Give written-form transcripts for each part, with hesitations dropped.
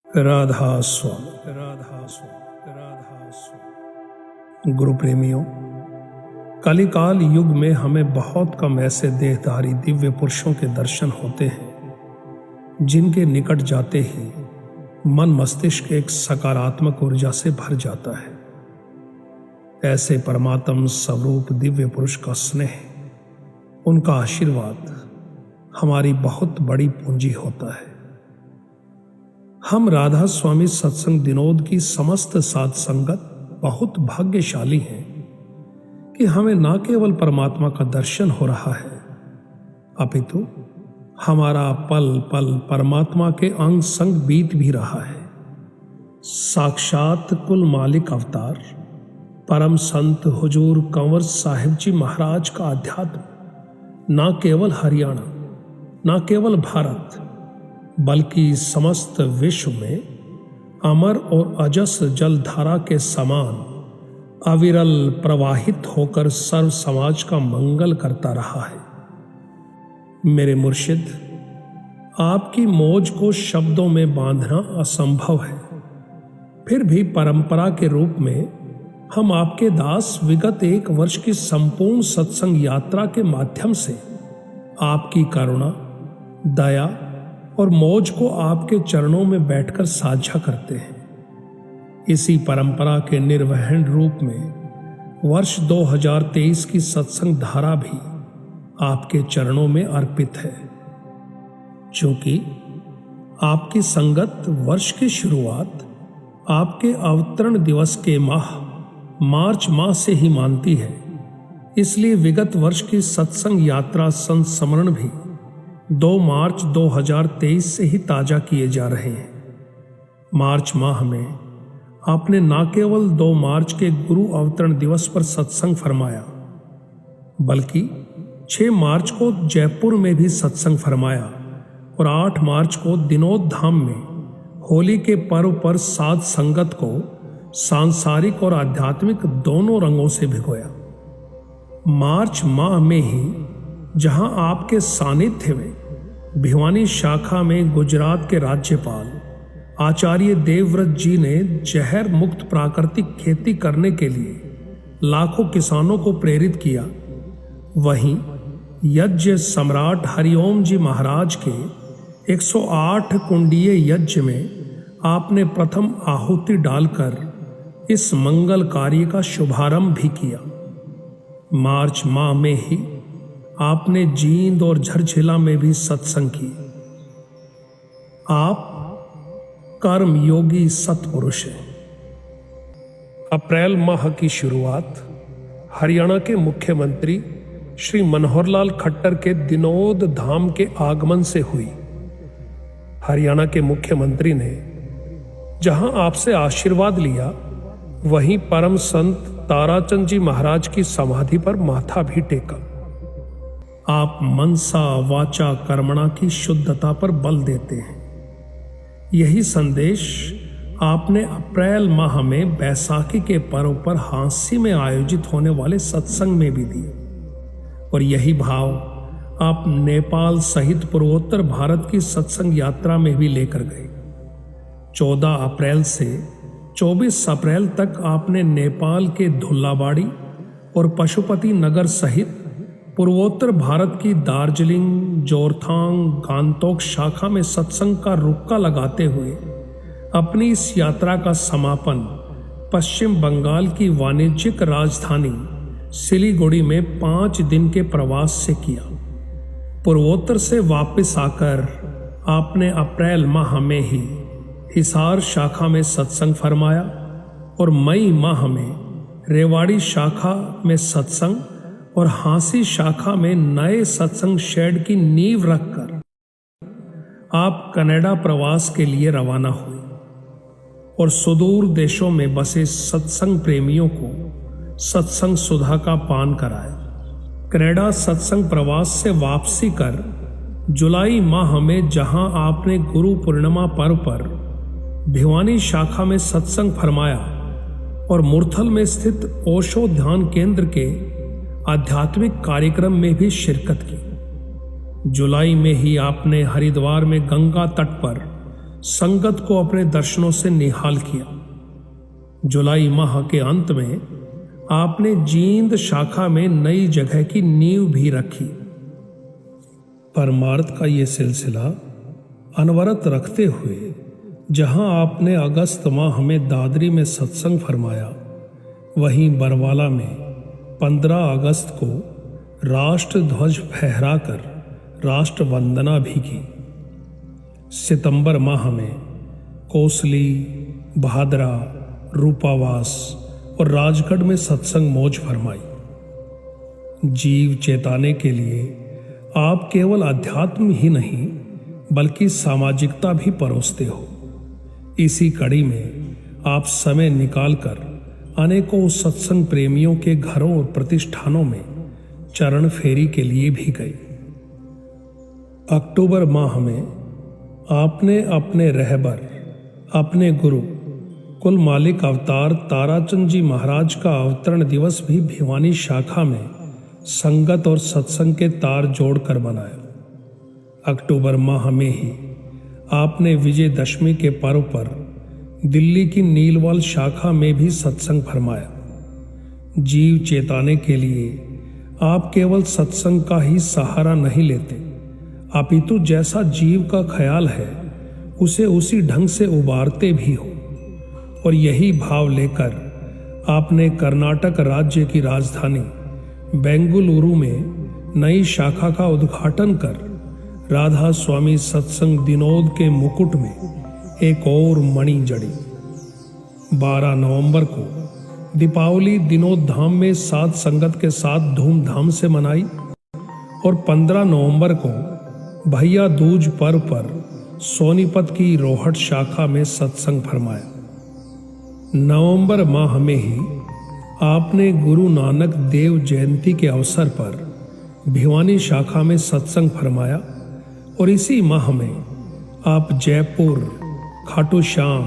राधा स्वामी, राधा स्वामी, राधा स्वामी। गुरु प्रेमियों, कलिकाल युग में हमें बहुत कम ऐसे देहधारी दिव्य पुरुषों के दर्शन होते हैं जिनके निकट जाते ही मन मस्तिष्क एक सकारात्मक ऊर्जा से भर जाता है। ऐसे परमात्म स्वरूप दिव्य पुरुष का स्नेह, उनका आशीर्वाद हमारी बहुत बड़ी पूंजी होता है। हम राधा स्वामी सत्संग दिनोद की समस्त साध संगत बहुत भाग्यशाली हैं कि हमें न केवल परमात्मा का दर्शन हो रहा है, अपितु हमारा पल पल परमात्मा के अंग संग बीत भी रहा है। साक्षात कुल मालिक अवतार परम संत हुजूर कंवर साहिब जी महाराज का अध्यात्म न केवल हरियाणा, न केवल भारत, बल्कि समस्त विश्व में अमर और अजस जलधारा के समान अविरल प्रवाहित होकर सर्व समाज का मंगल करता रहा है। मेरे मुर्शिद, आपकी मौज को शब्दों में बांधना असंभव है, फिर भी परंपरा के रूप में हम आपके दास विगत 1 वर्ष की संपूर्ण सत्संग यात्रा के माध्यम से आपकी करुणा, दया और मौज को आपके चरणों में बैठकर साझा करते हैं। इसी परंपरा के निर्वहन रूप में वर्ष 2023 की सत्संग धारा भी आपके चरणों में अर्पित है। चूंकि आपकी संगत वर्ष की शुरुआत आपके अवतरण दिवस के माह मार्च माह से ही मानती है, इसलिए विगत वर्ष की सत्संग यात्रा संस्मरण भी 2 मार्च 2023 से ही ताजा किए जा रहे हैं। मार्च माह में आपने न केवल 2 मार्च के गुरु अवतरण दिवस पर सत्संग फरमाया, बल्कि 6 मार्च को जयपुर में भी सत्संग फरमाया और 8 मार्च को दिनोद धाम में होली के पर्व पर साध संगत को सांसारिक और आध्यात्मिक दोनों रंगों से भिगोया। मार्च माह में ही जहां आपके सानिध्य में भिवानी शाखा में गुजरात के राज्यपाल आचार्य देवव्रत जी ने जहर मुक्त प्राकृतिक खेती करने के लिए लाखों किसानों को प्रेरित किया, वहीं यज्ञ सम्राट हरिओम जी महाराज के 108 कुंडीय यज्ञ में आपने प्रथम आहुति डालकर इस मंगल कार्य का शुभारंभ भी किया। मार्च माह में ही आपने जींद और झरझिला में भी सत्संग की। आप कर्म योगी सत्पुरुष हैं। अप्रैल माह की शुरुआत हरियाणा के मुख्यमंत्री श्री मनोहर लाल खट्टर के दिनोद धाम के आगमन से हुई। हरियाणा के मुख्यमंत्री ने जहां आपसे आशीर्वाद लिया, वहीं परम संत ताराचंद जी महाराज की समाधि पर माथा भी टेका। आप मनसा वाचा कर्मणा की शुद्धता पर बल देते हैं। यही संदेश आपने अप्रैल माह में बैसाखी के पर्व पर हांसी में आयोजित होने वाले सत्संग में भी दिए, और यही भाव आप नेपाल सहित पूर्वोत्तर भारत की सत्संग यात्रा में भी लेकर गए। 14 अप्रैल से 24 अप्रैल तक आपने नेपाल के धुल्लाबाड़ी और पशुपति नगर सहित पूर्वोत्तर भारत की दार्जिलिंग, जोरथांग, गांगटोक शाखा में सत्संग का रुक्का लगाते हुए अपनी इस यात्रा का समापन पश्चिम बंगाल की वाणिज्यिक राजधानी सिलीगुड़ी में 5 दिन के प्रवास से किया। पूर्वोत्तर से वापस आकर आपने अप्रैल माह में ही हिसार शाखा में सत्संग फरमाया और मई माह में रेवाड़ी शाखा में सत्संग और हांसी शाखा में नए सत्संग शेड की नींव रखकर आप कनाडा प्रवास के लिए रवाना हुए और सुदूर देशों में बसे सत्संग प्रेमियों को सत्संग सुधा का पान कराया। कनाडा सत्संग प्रवास से वापसी कर जुलाई माह में जहां आपने गुरु पूर्णिमा पर्व पर भिवानी शाखा में सत्संग फरमाया और मुरथल में स्थित ओशो ध्यान केंद्र के आध्यात्मिक कार्यक्रम में भी शिरकत की। जुलाई में ही आपने हरिद्वार में गंगा तट पर संगत को अपने दर्शनों से निहाल किया। जुलाई माह के अंत में आपने जींद शाखा में नई जगह की नींव भी रखी। परमार्थ का ये सिलसिला अनवरत रखते हुए जहां आपने अगस्त माह में दादरी में सत्संग फरमाया, वहीं बरवाला में 15 अगस्त को राष्ट्र ध्वज फहराकर राष्ट्र वंदना भी की। सितंबर माह में कोसली, भादरा, रूपावास और राजगढ़ में सत्संग मौज फरमाई। जीव चेताने के लिए आप केवल अध्यात्म ही नहीं बल्कि सामाजिकता भी परोसते हो। इसी कड़ी में आप समय निकालकर अनेकों सत्संग प्रेमियों के घरों और प्रतिष्ठानों में चरण फेरी के लिए भी गए। अक्टूबर माह में आपने अपने रहबर, अपने गुरु कुल मालिक अवतार ताराचंद जी महाराज का अवतरण दिवस भी भिवानी शाखा में संगत और सत्संग के तार जोड़कर मनाया। अक्टूबर माह में ही आपने विजयदशमी के पर्व पर दिल्ली की नीलवाल शाखा में भी सत्संग फरमाया। जीव चेताने के लिए आप केवल सत्संग का ही सहारा नहीं लेते, अपितु जैसा जीव का ख्याल है उसे उसी ढंग से उबारते भी हो। और यही भाव लेकर आपने कर्नाटक राज्य की राजधानी बेंगलुरु में नई शाखा का उद्घाटन कर राधा स्वामी सत्संग दिनोद के मुकुट में एक और मणि जड़ी। 12 नवंबर को दीपावली दिनोद धाम में साध संगत के साथ धूमधाम से मनाई और 15 नवंबर को भैया दूज पर्व पर सोनीपत की रोहट शाखा में सत्संग फरमाया। नवंबर माह में ही आपने गुरु नानक देव जयंती के अवसर पर भिवानी शाखा में सत्संग फरमाया और इसी माह में आप जयपुर, खाटू श्याम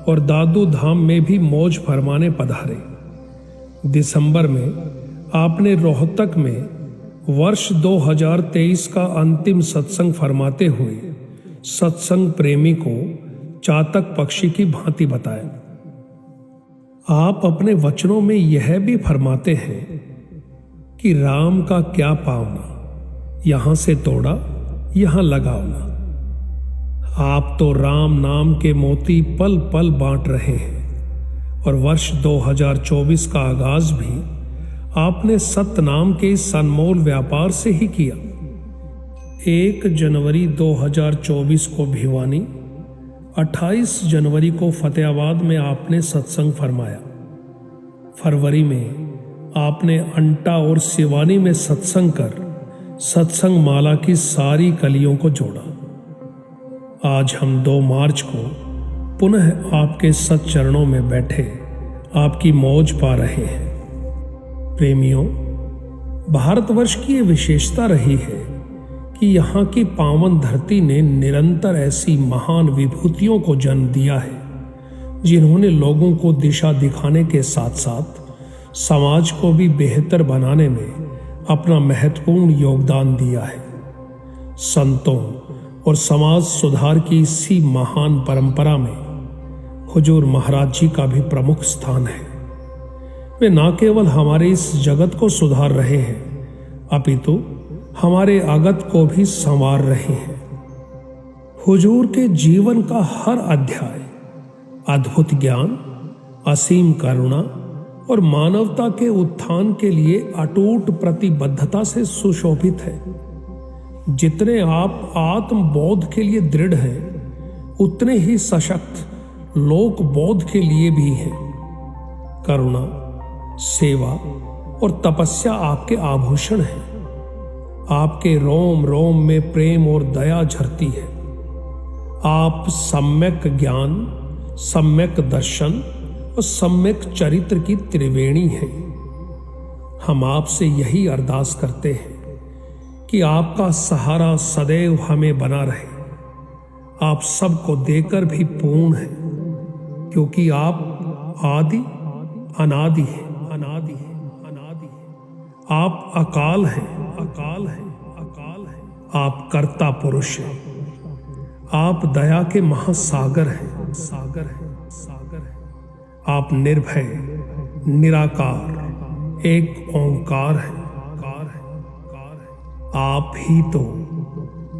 और दादू धाम में भी मौज फरमाने पधारे। दिसंबर में आपने रोहतक में वर्ष 2023 का अंतिम सत्संग फरमाते हुए सत्संग प्रेमी को चातक पक्षी की भांति बताया। आप अपने वचनों में यह भी फरमाते हैं कि राम का क्या पावना, यहां से तोड़ा यहां लगावना। आप तो राम नाम के मोती पल पल बांट रहे हैं और वर्ष 2024 का आगाज भी आपने सत्य नाम के इस अनमोल व्यापार से ही किया। 1 जनवरी 2024 को भिवानी, 28 जनवरी को फतेहाबाद में आपने सत्संग फरमाया। फरवरी में आपने अंटा और सिवानी में सत्संग कर सत्संग माला की सारी कलियों को जोड़ा। आज हम 2 मार्च को पुनः आपके सच्चरणों में बैठे आपकी मौज पा रहे हैं। प्रेमियों, भारतवर्ष की ये विशेषता रही है कि यहाँ की पावन धरती ने निरंतर ऐसी महान विभूतियों को जन्म दिया है जिन्होंने लोगों को दिशा दिखाने के साथ साथ समाज को भी बेहतर बनाने में अपना महत्वपूर्ण योगदान दिया है। संतों और समाज सुधार की इसी महान परंपरा में हुजूर महाराज जी का भी प्रमुख स्थान है। वे न केवल हमारे इस जगत को सुधार रहे हैं अपितु हमारे आगत को भी संवार रहे हैं। हुजूर के जीवन का हर अध्याय अद्भुत ज्ञान, असीम करुणा और मानवता के उत्थान के लिए अटूट प्रतिबद्धता से सुशोभित है। जितने आप आत्मबोध के लिए दृढ़ हैं, उतने ही सशक्त लोक बोध के लिए भी हैं। करुणा, सेवा और तपस्या आपके आभूषण हैं। आपके रोम रोम में प्रेम और दया झरती है। आप सम्यक ज्ञान, सम्यक दर्शन और सम्यक चरित्र की त्रिवेणी हैं। हम आपसे यही अरदास करते हैं कि आपका सहारा सदैव हमें बना रहे। आप सबको देकर भी पूर्ण हैं, क्योंकि आप आदि अनादि हैं, अनादि हैं, अनादि हैं। आप अकाल हैं, अकाल हैं, अकाल हैं। आप कर्ता पुरुष हैं। आप दया के महासागर हैं, सागर हैं, सागर हैं। आप निर्भय, निराकार, एक ओंकार हैं, कार हैं, कार हैं। आप ही तो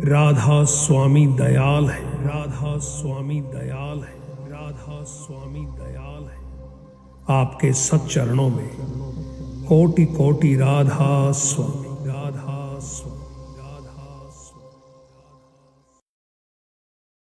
राधा स्वामी दयाल हैं, राधा स्वामी दयाल हैं, राधा स्वामी दयाल हैं। आपके सच्चरणों में कोटि कोटि राधा स्वामी।